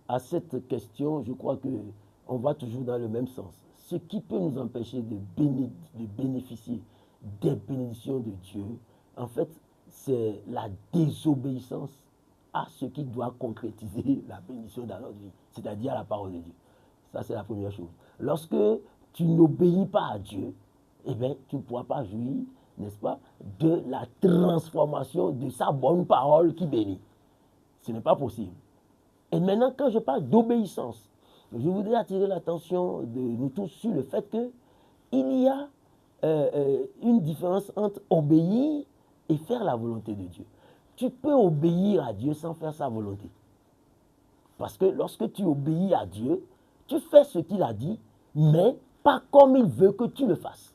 à cette question, je crois qu'on va toujours dans le même sens. Ce qui peut nous empêcher de bénéficier des bénédictions de Dieu, en fait, c'est la désobéissance à ce qui doit concrétiser la bénédiction dans notre vie, c'est-à-dire à la parole de Dieu. Ça, c'est la première chose. Lorsque tu n'obéis pas à Dieu, eh bien, tu ne pourras pas jouir, n'est-ce pas, de la transformation de sa bonne parole qui bénit. Ce n'est pas possible. Et maintenant, quand je parle d'obéissance, je voudrais attirer l'attention de nous tous sur le fait qu'il y a une différence entre obéir et faire la volonté de Dieu. Tu peux obéir à Dieu sans faire sa volonté. Parce que lorsque tu obéis à Dieu, tu fais ce qu'il a dit, mais pas comme il veut que tu le fasses.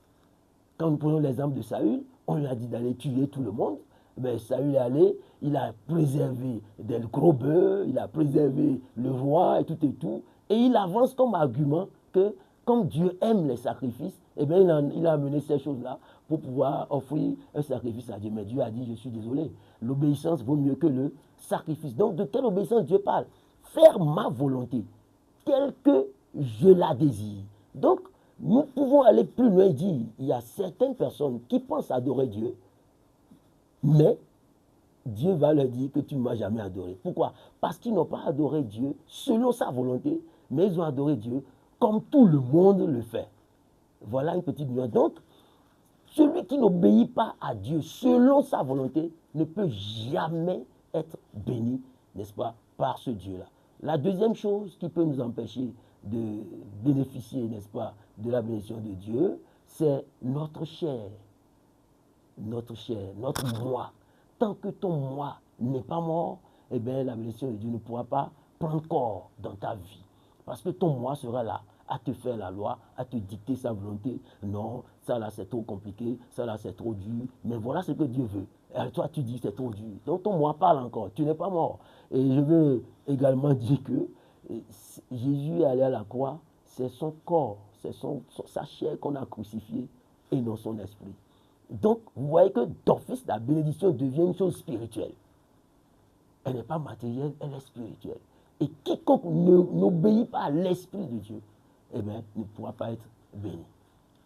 Quand nous prenons l'exemple de Saül, on lui a dit d'aller tuer tout le monde. Mais Saül est allé, il a préservé des gros bœufs, il a préservé le roi et tout et tout. Et il avance comme argument que comme Dieu aime les sacrifices, eh bien il a amené ces choses-là pour pouvoir offrir un sacrifice à Dieu. Mais Dieu a dit, je suis désolé, l'obéissance vaut mieux que le sacrifice. Donc de quelle obéissance Dieu parle? Faire ma volonté, telle que je la désire. Donc, nous pouvons aller plus loin et dire, il y a certaines personnes qui pensent adorer Dieu, mais Dieu va leur dire que tu ne m'as jamais adoré. Pourquoi? Parce qu'ils n'ont pas adoré Dieu selon sa volonté, mais ils ont adoré Dieu comme tout le monde le fait. Voilà une petite nuance. Donc, celui qui n'obéit pas à Dieu selon sa volonté ne peut jamais être béni, n'est-ce pas, par ce Dieu-là. La deuxième chose qui peut nous empêcher de bénéficier, n'est-ce pas, de la bénédiction de Dieu, c'est notre chair, notre moi. Tant que ton moi n'est pas mort, eh bien, la bénédiction de Dieu ne pourra pas prendre corps dans ta vie. Parce que ton moi sera là à te faire la loi, à te dicter sa volonté. Non, ça là c'est trop compliqué, ça là c'est trop dur. Mais voilà ce que Dieu veut. Et toi tu dis c'est trop dur. Donc ton moi parle encore, tu n'es pas mort. Et je veux également dire que Jésus est allé à la croix, c'est son corps, c'est sa chair qu'on a crucifiée et non son esprit. Donc, vous voyez que d'office, la bénédiction devient une chose spirituelle. Elle n'est pas matérielle, elle est spirituelle. Et quiconque n'obéit pas à l'Esprit de Dieu, eh bien, ne pourra pas être béni.